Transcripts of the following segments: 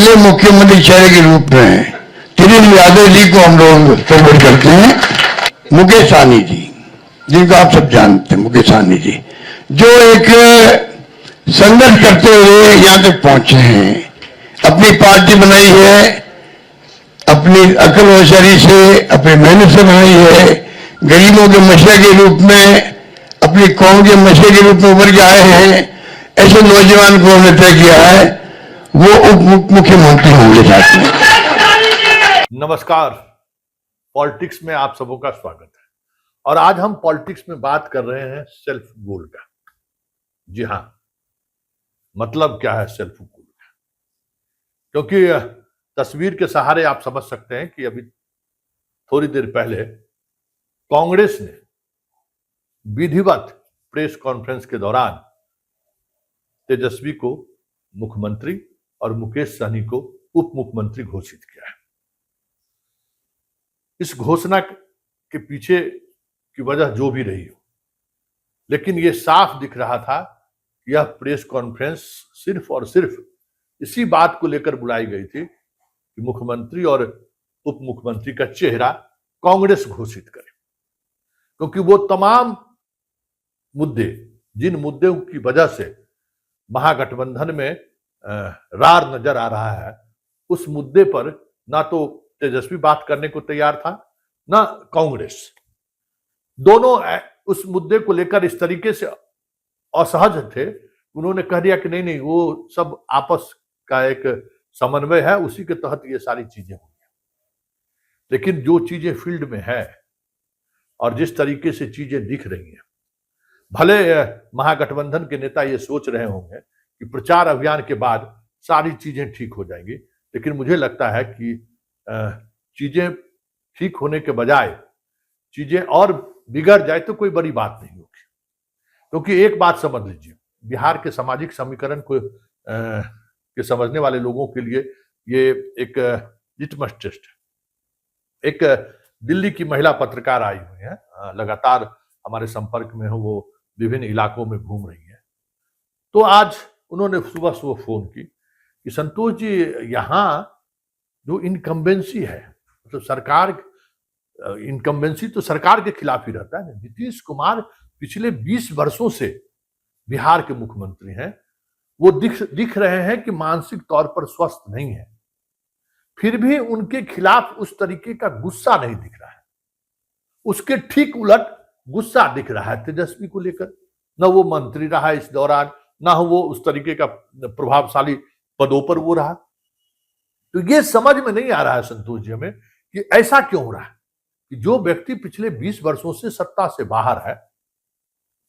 अगले मुख्यमंत्री चेहरे के रूप में किरण यादव जी को हम लोग फॉरवर्ड करते हैं। मुकेश सहनी जी, जिनको आप सब जानते हैं, मुकेश सहनी जी जो एक संघर्ष करते हुए यहां तक पहुंचे हैं, अपनी पार्टी बनाई है, अपनी अकल होशियारी से, अपनी मेहनत से बनाई है, गरीबों के मसले के रूप में, अपनी कौम के मसले के रूप में उभर के आए हैं। ऐसे नौजवान को हमने तय किया है वो उप मुख्यमंत्री होंगे साथ में। नमस्कार, पॉलिटिक्स में आप सबों का स्वागत है। और आज हम पॉलिटिक्स में बात कर रहे हैं सेल्फ गोल का। जी हां, मतलब क्या है सेल्फ गोल का? क्योंकि तस्वीर के सहारे आप समझ सकते हैं कि अभी थोड़ी देर पहले कांग्रेस ने विधिवत प्रेस कॉन्फ्रेंस के दौरान तेजस्वी को मुख्यमंत्री और मुकेश सहनी को उप मुख्यमंत्री घोषित किया है। इस घोषणा के पीछे की वजह जो भी रही हो, लेकिन यह साफ दिख रहा था कि यह प्रेस कॉन्फ्रेंस सिर्फ और सिर्फ इसी बात को लेकर बुलाई गई थी कि मुख्यमंत्री और उप मुख्यमंत्री का चेहरा कांग्रेस घोषित करे। क्योंकि वो तमाम मुद्दे, जिन मुद्दों की वजह से महागठबंधन में रार नजर आ रहा है, उस मुद्दे पर ना तो तेजस्वी बात करने को तैयार था, ना कांग्रेस। दोनों उस मुद्दे को लेकर इस तरीके से असहज थे, उन्होंने कह दिया कि नहीं नहीं, वो सब आपस का एक समन्वय है, उसी के तहत ये सारी चीजें होंगी। लेकिन जो चीजें फील्ड में है और जिस तरीके से चीजें दिख रही हैं, भले महागठबंधन के नेता ये सोच रहे होंगे कि प्रचार अभियान के बाद सारी चीजें ठीक हो जाएंगी, लेकिन मुझे लगता है कि चीजें ठीक होने के बजाय चीजें और बिगड़ जाए तो कोई बड़ी बात नहीं होगी। क्योंकि एक बात समझ लीजिए, बिहार के सामाजिक समीकरण को के समझने वाले लोगों के लिए ये एक लिटमस टेस्ट है। एक दिल्ली की महिला पत्रकार आई हुई है, लगातार हमारे संपर्क में हो, वो विभिन्न इलाकों में घूम रही है। तो आज उन्होंने सुबह सुबह फोन की कि संतोष जी, यहाँ जो इनकम्बेंसी है, मतलब सरकार, इनकम्बेंसी तो सरकार के खिलाफ ही रहता है। नीतीश कुमार पिछले 20 वर्षों से बिहार के मुख्यमंत्री हैं, वो दिख रहे हैं कि मानसिक तौर पर स्वस्थ नहीं है, फिर भी उनके खिलाफ उस तरीके का गुस्सा नहीं दिख रहा है। उसके ठीक उलट गुस्सा दिख रहा है तेजस्वी को लेकर। न वो मंत्री रहा इस दौरान, ना वो उस तरीके का प्रभावशाली पदों पर वो रहा। तो ये समझ में नहीं आ रहा है संतोष जी हमें कि ऐसा क्यों हो रहा है कि जो व्यक्ति पिछले 20 वर्षों से सत्ता से बाहर है,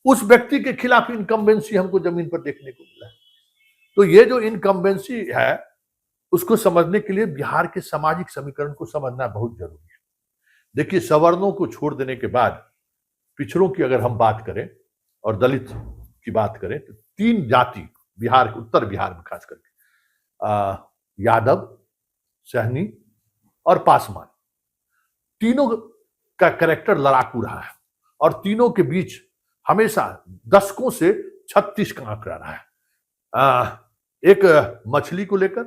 उस व्यक्ति के खिलाफ इनकम्बेंसी हमको जमीन पर देखने को मिला है। तो ये जो इनकम्बेंसी है, उसको समझने के लिए बिहार के सामाजिक समीकरण को समझना बहुत जरूरी है। देखिए, सवर्णों को छोड़ देने के बाद पिछड़ों की अगर हम बात करें और दलित की बात करें, तो 3 जाति बिहार के, उत्तर बिहार में खास करके यादव, सहनी और पासवान, तीनों का कैरेक्टर लड़ाकू रहा है और तीनों के बीच हमेशा दशकों से 36 का आंकड़ा रहा है। एक मछली को लेकर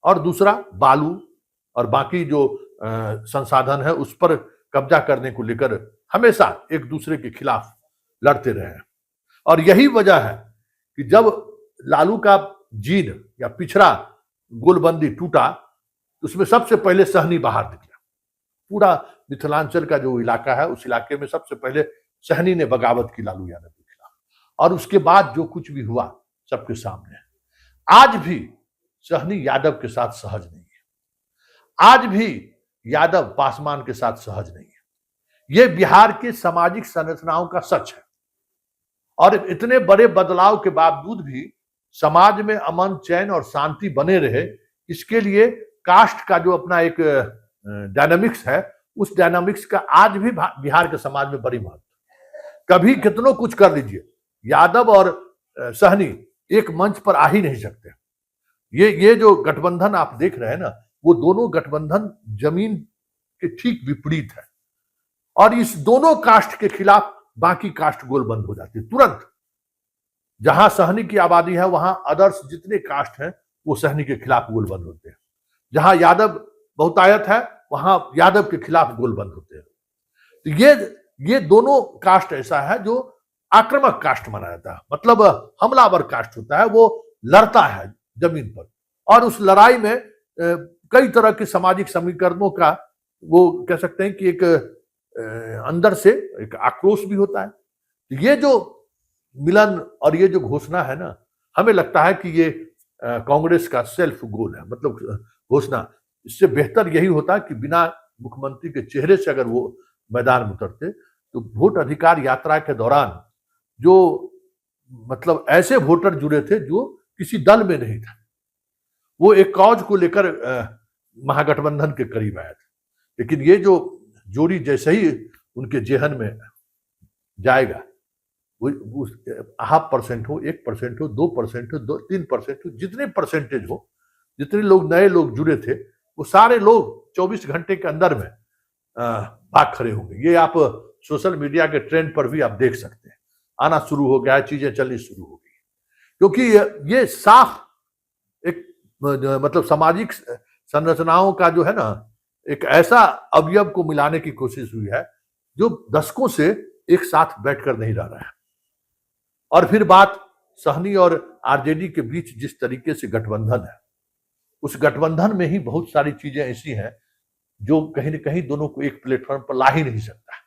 और दूसरा बालू और बाकी जो संसाधन है उस पर कब्जा करने को लेकर हमेशा एक दूसरे के खिलाफ लड़ते रहे हैं। और यही वजह है कि जब लालू का जीन या पिछड़ा गोलबंदी टूटा, उसमें सबसे पहले सहनी बाहर निकला। पूरा मिथिलांचल का जो इलाका है, उस इलाके में सबसे पहले सहनी ने बगावत की लालू यादव के खिलाफ, और उसके बाद जो कुछ भी हुआ सबके सामने है। आज भी सहनी यादव के साथ सहज नहीं है, आज भी यादव पासवान के साथ सहज नहीं है। यह बिहार के सामाजिक संरचनाओं का सच है। और इतने बड़े बदलाव के बावजूद भी समाज में अमन, चैन और शांति बने रहे, इसके लिए कास्ट का जो अपना एक डायनामिक्स है, उस डायनामिक्स का आज भी बिहार के समाज में बड़ी महत्व। कभी कितनों कुछ कर लीजिए, यादव और सहनी एक मंच पर आ ही नहीं सकते। ये जो गठबंधन आप देख रहे हैं ना, वो दोनों गठबंधन जमीन के ठीक विपरीत है। और इस दोनों कास्ट के खिलाफ बाकी कास्ट गोलबंद हो जाती है तुरंत। जहां सहनी की आबादी है, वहां अदर्स जितने कास्ट हैं वो सहनी के खिलाफ गोलबंद होते हैं। जहां यादव बहुतायत है वहां यादव के खिलाफ गोल बंद होते हैं। तो ये दोनों कास्ट ऐसा है जो आक्रामक कास्ट माना जाता है, मतलब हमलावर कास्ट होता है, वो लड़ता है जमीन पर, और उस लड़ाई में कई तरह के सामाजिक समीकरणों का वो कह सकते हैं कि एक अंदर से एक आक्रोश भी होता है। ये जो मिलन और ये जो घोषणा है ना, हमें लगता है कि ये कांग्रेस का सेल्फ गोल है, मतलब घोषणा। इससे बेहतर यही होता कि बिना मुख्यमंत्री के चेहरे से अगर वो मैदान में उतरते, तो वोट अधिकार यात्रा के दौरान जो मतलब ऐसे वोटर जुड़े थे जो किसी दल में नहीं था, वो एक कॉज को लेकर महागठबंधन के करीब आया था। लेकिन ये जो जोड़ी जैसे ही उनके जेहन में जाएगा, वो 0.5% हो, 1% हो, 2% हो, 3% हो, जितने परसेंटेज हो, जितने लोग नए लोग जुड़े थे, वो सारे लोग 24 घंटे के अंदर में भाग खड़े होंगे। ये आप सोशल मीडिया के ट्रेंड पर भी आप देख सकते हैं, आना शुरू हो गया है, चीजें चलनी शुरू हो गई, क्योंकि ये साफ एक मतलब सामाजिक संरचनाओं का जो है ना, एक ऐसा अवयव को मिलाने की कोशिश हुई है जो दशकों से एक साथ बैठकर नहीं रह रहा है। और फिर बात सहनी और आरजेडी के बीच जिस तरीके से गठबंधन है, उस गठबंधन में ही बहुत सारी चीजें ऐसी हैं जो कहीं ना कहीं दोनों को एक प्लेटफॉर्म पर ला ही नहीं सकता है।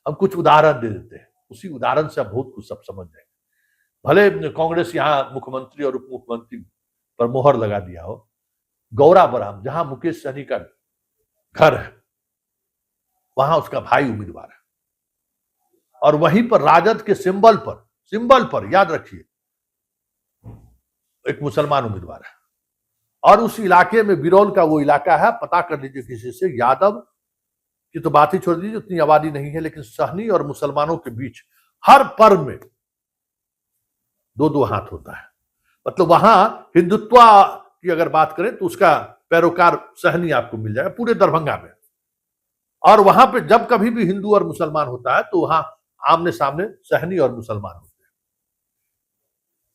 हम कुछ उदाहरण दे देते हैं, उसी उदाहरण से आप बहुत कुछ सब समझ जाएंगे। भले कांग्रेस यहाँ मुख्यमंत्री और उप मुख्यमंत्री पर मोहर लगा दिया हो, गौरा बराम जहां मुकेश सहनी का घर है, वहां उसका भाई उम्मीदवार है, और वहीं पर राजद के सिंबल पर याद रखिए एक मुसलमान उम्मीदवार है। और उस इलाके में बिरौल का वो इलाका है, पता कर लीजिए किसी से, यादव की तो बात ही छोड़ दीजिए, उतनी आबादी नहीं है, लेकिन सहनी और मुसलमानों के बीच हर पर्व में दो हाथ होता है। मतलब वहां हिंदुत्व की अगर बात करें तो उसका पैरोकार सहनी आपको मिल जाएगा पूरे दरभंगा में। और वहां पे जब कभी भी हिंदू और मुसलमान होता है तो वहां आमने सामने सहनी और मुसलमान होते हैं।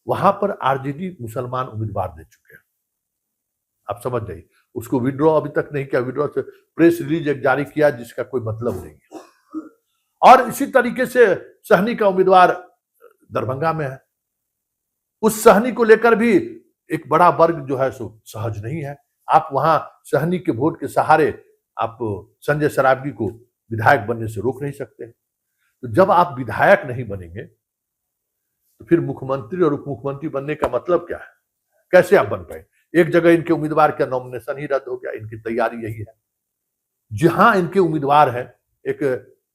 वहां पर आरजेडी मुसलमान उम्मीदवार दे चुके हैं, आप समझ जाइए। उसको विड्रॉ अभी तक नहीं किया, विड्रॉ से प्रेस रिलीज एक जारी किया जिसका कोई मतलब नहीं है। और इसी तरीके से सहनी का उम्मीदवार दरभंगा में है। उस सहनी को लेकर भी एक बड़ा वर्ग जो है सो सहज नहीं है। आप वहां सहनी के वोट के सहारे आप संजय सरावगी को विधायक बनने से रोक नहीं सकते। तो जब आप विधायक नहीं बनेंगे तो फिर मुख्यमंत्री और उप मुख्यमंत्री बनने का मतलब क्या है? कैसे आप बन पाए? एक जगह इनके उम्मीदवार का नॉमिनेशन ही रद्द हो गया, इनकी तैयारी यही है। जहां इनके उम्मीदवार है, एक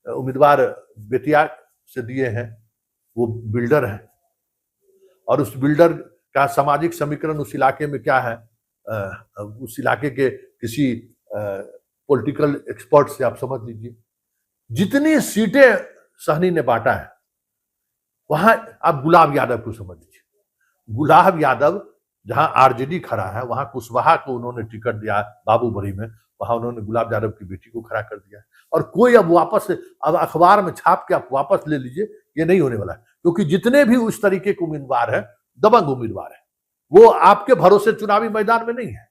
उम्मीदवार बेतिया से दिए हैं, वो बिल्डर है, और उस बिल्डर का सामाजिक समीकरण उस इलाके में क्या है, उस इलाके के किसी पॉलिटिकल एक्सपर्ट से आप समझ लीजिए। जितनी सीटें सहनी ने बांटा है, वहां आप गुलाब यादव को समझ लीजिए। गुलाब यादव जहां आरजेडी खड़ा है, वहां कुशवाहा को उन्होंने टिकट दिया बाबूबरी में, वहां उन्होंने गुलाब यादव की बेटी को खड़ा कर दिया। और कोई अब वापस अब अखबार में छाप के आप वापस ले लीजिए, ये नहीं होने वाला है। क्योंकि जितने भी उस तरीके के उम्मीदवार है, दबंग उम्मीदवार है, वो आपके भरोसे चुनावी मैदान में नहीं है,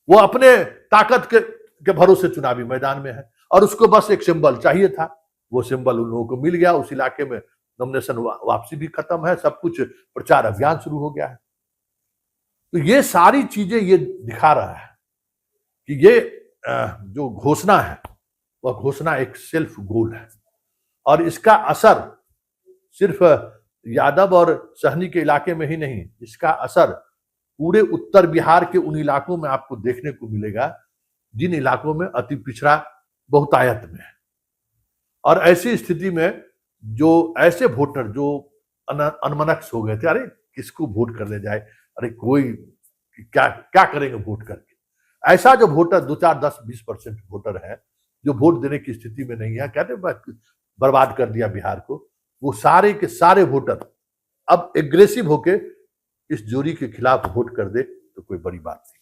वो अपने ताकत के भरोसे चुनावी मैदान में है। और उसको बस एक सिंबल चाहिए था, वो सिंबल उन लोगों को मिल गया। उस इलाके में नॉमिनेशन वापसी भी खत्म है, सब कुछ प्रचार अभियान शुरू हो गया है। तो ये सारी चीजें ये दिखा रहा है कि ये जो घोषणा है वह घोषणा एक सेल्फ गोल है, और इसका असर सिर्फ यादव और सहनी के इलाके में ही नहीं, इसका असर पूरे उत्तर बिहार के उन इलाकों में आपको देखने को मिलेगा जिन इलाकों में अति पिछड़ा बहुतायत में है। और ऐसी स्थिति में जो ऐसे वोटर जो अनमनस्क हो गए थे, अरे किसको वोट करने जाए, अरे कोई क्या क्या करेंगे वोट करके, ऐसा जो वोटर 2, 4, 10, 20% वोटर है जो वोट देने की स्थिति में नहीं है, कहते बर्बाद कर दिया बिहार को, वो सारे के सारे वोटर अब एग्रेसिव होके इस जोड़ी के खिलाफ वोट कर दे तो कोई बड़ी बात नहीं।